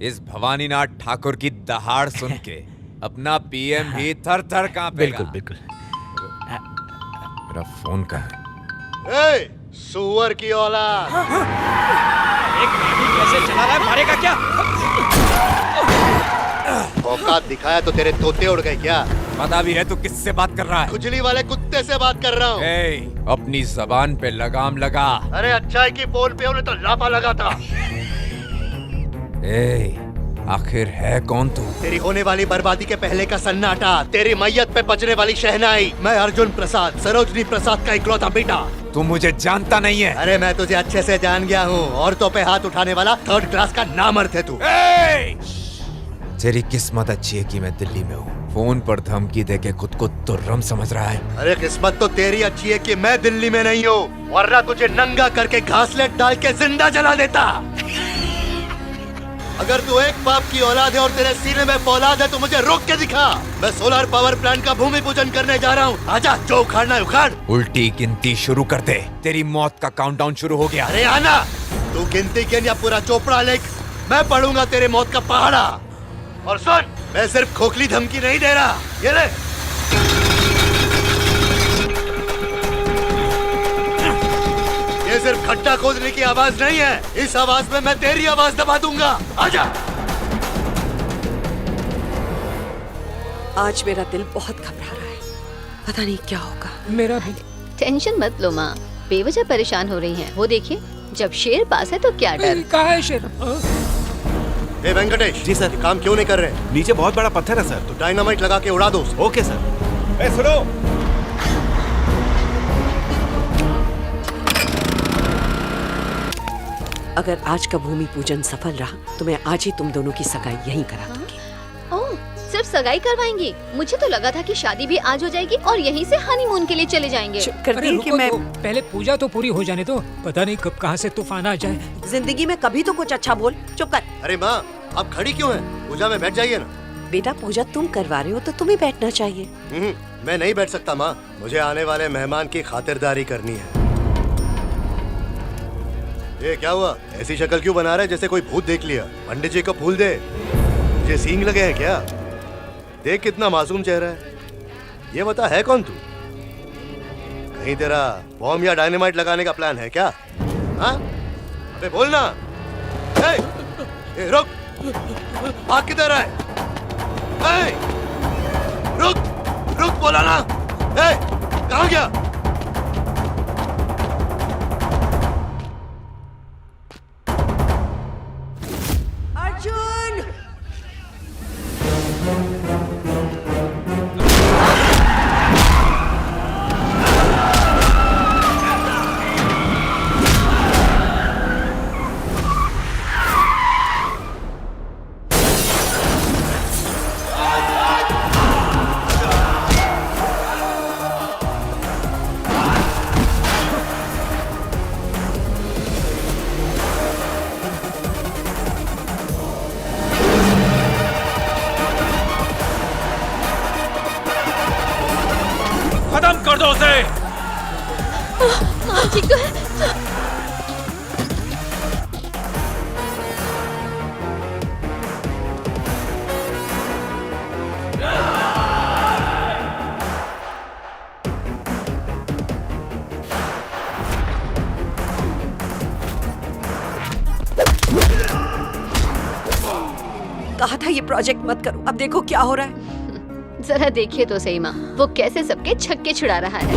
इस भवानीनाथ ठाकुर की दहाड़ सुन के अपना पीएम भी थर थर कांपेगा। बिल्कुल बिल्कुल। मेरा फोन कहाँ है? सुअर की औलाद, एक गाड़ी कैसे चला रहा है, मारेगा क्या? औकात दिखाया तो तेरे तोते उड़ गए क्या? पता भी है तू किससे बात कर रहा है? खुजली वाले कुत्ते से बात कर रहा हूँ। अपनी जबान पे लगाम लगा। अरे अच्छाई की पोल पे उन्हें तो लापा लगा था। आखिर है कौन तू? तेरी होने वाली बर्बादी के पहले का सन्नाटा, तेरी मैयत पे बजने वाली शहनाई। मैं अर्जुन प्रसाद, सरोजनी प्रसाद का इकलौता बेटा। तू मुझे जानता नहीं है। अरे मैं तुझे अच्छे से जान गया हूँ। औरतों पे हाथ उठाने वाला थर्ड क्लास का नामर्द है तू। तेरी किस्मत अच्छी है कि मैं दिल्ली में हूँ। फोन पर धमकी देके खुद को तुर्रम समझ रहा है। अरे किस्मत तो तेरी अच्छी है कि मैं दिल्ली में नहीं हूँ, वरना तुझे नंगा करके घासलेट डाल के जिंदा जला देता। अगर तू एक बाप की औलाद है और तेरे सीने में फौलाद है तो मुझे रोक के दिखा। मैं सोलर पावर प्लांट का भूमि पूजन करने जा रहा हूँ। आजा, जो उखाड़ना है उखाड़। उल्टी गिनती शुरू कर दे, तेरी मौत का काउंटडाउन शुरू हो गया। अरे आना, तू गिनती गिन या पूरा चोपड़ा लिख, मैं पढ़ूंगा तेरे मौत का पहाड़ा। और सुन, मैं सिर्फ खोखली धमकी नहीं दे रहा, ये ले। ये सिर्फ खड्डा खोदने की आवाज नहीं है, इस आवाज में मैं तेरी आवाज दबा दूंगा। आजा। आज मेरा दिल बहुत घबरा रहा है, पता नहीं क्या होगा। मेरा भी। टेंशन मत लो माँ, बेवजह परेशान हो रही हैं। वो देखिए, जब शेर पास है तो क्या डर। कहाँ है शेर? ए वेंकटेश। जी सर। काम क्यों नहीं कर रहे? नीचे बहुत बड़ा पत्थर है सर। तो डायनामाइट लगा के उड़ा दो। Okay sir. ए सुनो, अगर आज का भूमि पूजन सफल रहा तो मैं आज ही तुम दोनों की सगाई यहीं करा दूंगी। ओह, सिर्फ सगाई करवाएंगी? मुझे तो लगा था कि शादी भी आज हो जाएगी और यहीं से हनीमून के लिए चले जाएंगे। चुप कर दी कि मैं पहले पूजा तो पूरी हो जाने दो, पता नहीं कब कहाँ से तूफान आ जाए। जिंदगी में कभी तो कुछ अच्छा बोल। चुप कर। अरे माँ, आप खड़ी क्यों हैं? पूजा में बैठ जाइए ना। बेटा, पूजा तुम करवा रहे हो तो तुम्हें बैठना चाहिए। मैं नहीं बैठ सकता माँ, मुझे आने वाले मेहमान की खातिरदारी करनी है। ये क्या हुआ? ऐसी शक्ल क्यों बना रहे जैसे कोई भूत देख लिया? पंडित जी को फूल दे। मुझे सींग लगे हैं क्या? देख कितना मासूम चेहरा है। ये बता, है कौन तू? कहीं तेरा बॉम्ब या डायनामाइट लगाने का प्लान है क्या? हाँ, अबे बोलना। ए, रुक, भाग किधर है? रुक, रुक, बोला ना। कहाँ गया? अर्जुन! खत्म कर दो उसे। माँ जी को कहा था ये प्रोजेक्ट मत करो, अब देखो क्या हो रहा है। जरा देखिए तो सही माँ, वो कैसे सबके छक्के छुड़ा रहा है।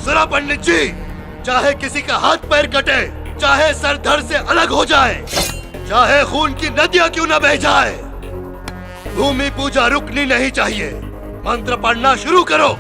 सुना पंडित जी, चाहे किसी का हाथ पैर कटे, चाहे सर धड़ से अलग हो जाए, चाहे खून की नदियां क्यों न बह जाए, भूमि पूजा रुकनी नहीं चाहिए। मंत्र पढ़ना शुरू करो।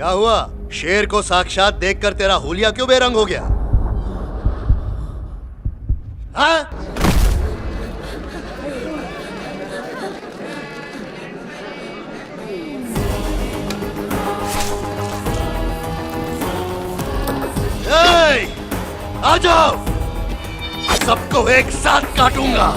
क्या हुआ? शेर को साक्षात देखकर तेरा हुलिया क्यों बेरंग हो गया? हाँ? ए, आ जाओ, सबको एक साथ काटूंगा।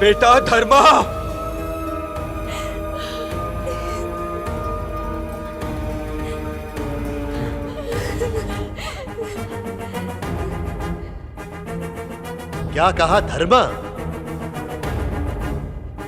बेटा धर्मा, क्या कहा? धर्मा?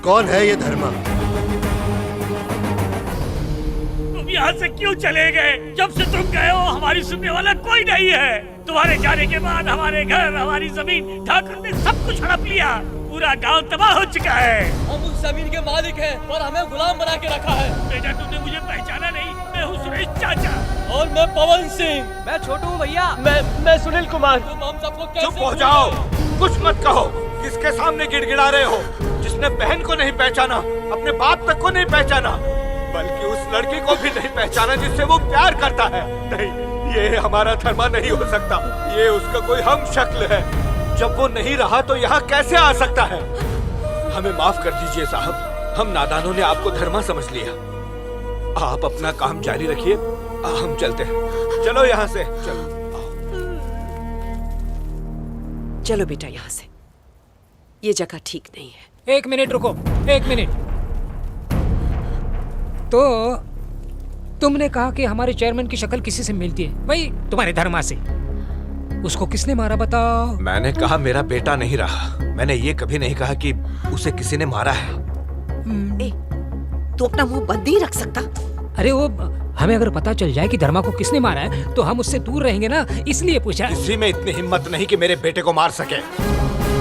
कौन है ये धर्मा? तुम यहाँ से क्यों चले गए? जब से तुम गए हो हमारी सुनने वाला कोई नहीं है। तुम्हारे जाने के बाद हमारे घर, हमारी जमीन ठाकुर ने सब कुछ हड़प लिया। पूरा गांव तबाह हो चुका है। हम उस जमीन के मालिक हैं और हमें गुलाम बना के रखा है। बेटा तुमने मुझे पहचाना नहीं? मैं हूँ सुरेश चाचा। और मैं पवन सिंह। मैं छोटू हूँ भैया। मैं सुनील कुमार। तुम हम सबको कैसे चुप हो जाओ, कुछ मत कहो। किसके सामने गिड़गिड़ा रहे हो? जिसने बहन को नहीं पहचाना, अपने बाप तक को नहीं पहचाना, बल्कि उस लड़की को भी नहीं पहचाना जिससे वो प्यार करता है। नहीं, ये हमारा धर्मा नहीं हो सकता। ये उसका कोई हम शक्ल है। जब वो नहीं रहा तो यहाँ कैसे आ सकता है? हमें माफ कर दीजिए साहब, हम नादानों ने आपको धर्मा समझ लिया। आप अपना काम जारी रखिए, हम चलते हैं। चलो यहाँ से, चलो। चलो बेटा यहाँ से, ये जगह ठीक नहीं है। 1 मिनट रुको, 1 मिनट। तो तुमने कहा कि हमारे चेयरमैन की शक्ल किसी से मिलती है, वही तुम्हारे धर्मा से। उसको किसने मारा बताओ? मैंने कहा मेरा बेटा नहीं रहा। मैंने ये कभी नहीं कहा कि उसे किसी ने मारा है। ए, तू अपना मुंह बंद नहीं रख सकता? अरे वो हमें अगर पता चल जाए कि धर्मा को किसने मारा है तो हम उससे दूर रहेंगे ना, इसलिए पूछा। किसी में इतनी हिम्मत नहीं कि मेरे बेटे को मार सके।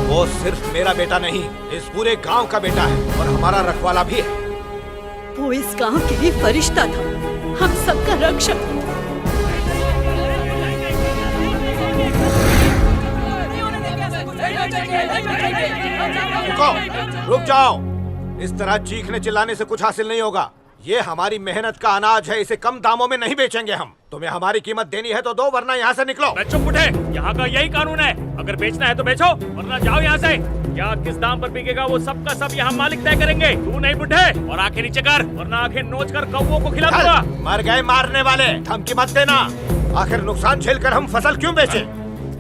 वो सिर्फ मेरा बेटा नहीं, इस पूरे गांव का बेटा है और हमारा रखवाला भी है। वो इस गांव के लिए फरिश्ता था, हम सबका रक्षक। रुक जाओ, इस तरह चीखने चिल्लाने से कुछ हासिल नहीं होगा। ये हमारी मेहनत का अनाज है, इसे कम दामों में नहीं बेचेंगे हम। तुम्हें हमारी कीमत देनी है तो दो, वरना यहाँ से निकलो। मैं चुप उठे, यहाँ का यही कानून है। अगर बेचना है तो बेचो, वरना जाओ यहाँ से। क्या किस दाम पर बिकेगा वो सब का सब यहाँ मालिक तय करेंगे। तू नहीं बुढ़े, और आंखें नीचे कर, वरना आंखें नोच कर कौवों को खिला दूंगा। मर गए मारने वाले, धमकी मत देना। आखिर नुकसान झेलकर हम फसल क्यों बेचे?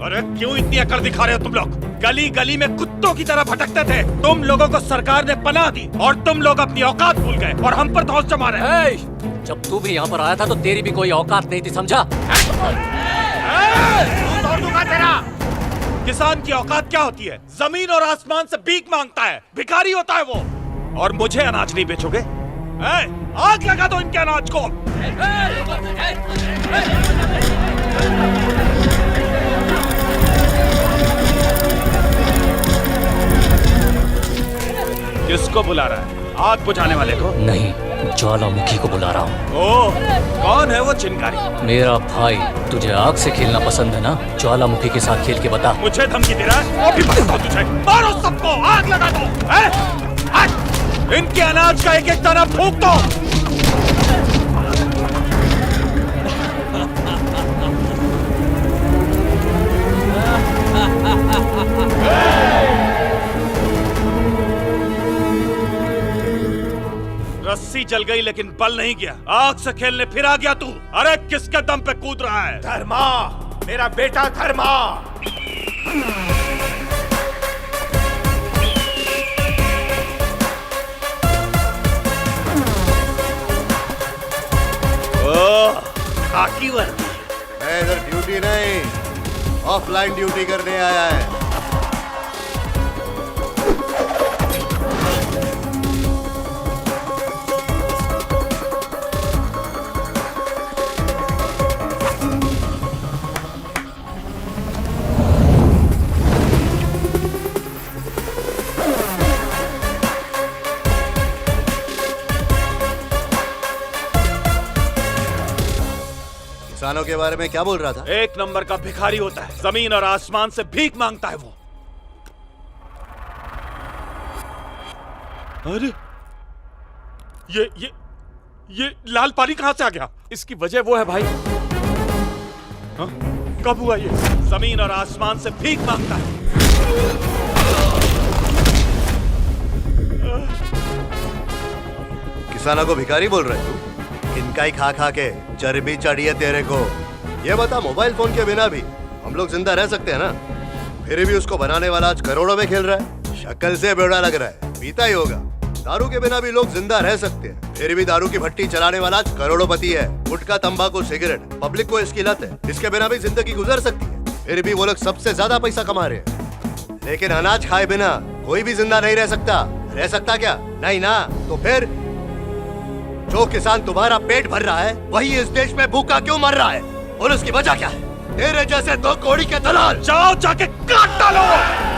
अरे क्यों इतनी अकड़ दिखा रहे हो तुम लोग? गली गली में कुत्तों की तरह भटकते थे। तुम लोगों को सरकार ने पनाह दी और तुम लोग अपनी औकात भूल गए और हम पर धौंस जमा रहे हैं। जब तू भी यहाँ पर आया था तो तेरी भी कोई औकात नहीं थी, समझा? तेरा किसान की औकात क्या होती है? जमीन और आसमान से भीख मांगता है, भिखारी होता है वो। और मुझे अनाज नहीं बेचोगे? आग लगा दो इनके अनाज को। किसको बुला रहा है? आग बुझाने वाले को? नहीं, ज्वालामुखी को बुला रहा हूँ। ओह, कौन है वो चिंगारी? मेरा भाई। तुझे आग से खेलना पसंद है ना? ज्वालामुखी के साथ खेल के बता। मुझे धमकी दे रहा है? अभी बताता हूँ तुझे। मारो सबको, आग लगा दो। इनके अनाज का एक एक दाना फूंक दो। रस्सी जल गई लेकिन बल नहीं गया। आग से खेलने फिर आ गया तू। अरे किसके दम पे कूद रहा है? धर्मा, मेरा बेटा धर्मा। वर्दी। मैं इधर ड्यूटी नहीं, ऑफलाइन ड्यूटी करने आया है। किसानों के बारे में क्या बोल रहा था? एक नंबर का भिखारी होता है, जमीन और आसमान से भीख मांगता है वो। अरे ये लाल पानी कहां से आ गया? इसकी वजह वो है भाई। हाँ? कब हुआ ये? जमीन और आसमान से भीख मांगता है। किसानों को भिखारी बोल रहे तू? इनका ही खा खा के चर्बी चढ़ी है तेरे को। ये बता, मोबाइल फोन के बिना भी हम लोग जिंदा रह सकते हैं ना? फिर भी उसको बनाने वाला आज करोड़ों में खेल रहा है। शक्ल से बेवड़ा लग रहा है, पीता ही होगा। दारू के बिना भी लोग जिंदा रह सकते हैं, फिर भी दारू की भट्टी चलाने वाला आज करोड़ोपति है। गुटखा, तंबाकू, सिगरेट, पब्लिक को इसकी लत है, इसके बिना भी जिंदगी गुजर सकती है, फिर भी वो लोग सबसे ज्यादा पैसा कमा रहे हैं। लेकिन अनाज खाए बिना कोई भी जिंदा नहीं रह सकता। रह सकता क्या? नहीं ना। तो फिर जो किसान तुम्हारा पेट भर रहा है, वही इस देश में भूखा क्यों मर रहा है? और उसकी वजह क्या है? तेरे जैसे दो कौड़ी के दलाल। जाओ जाके काट डालो।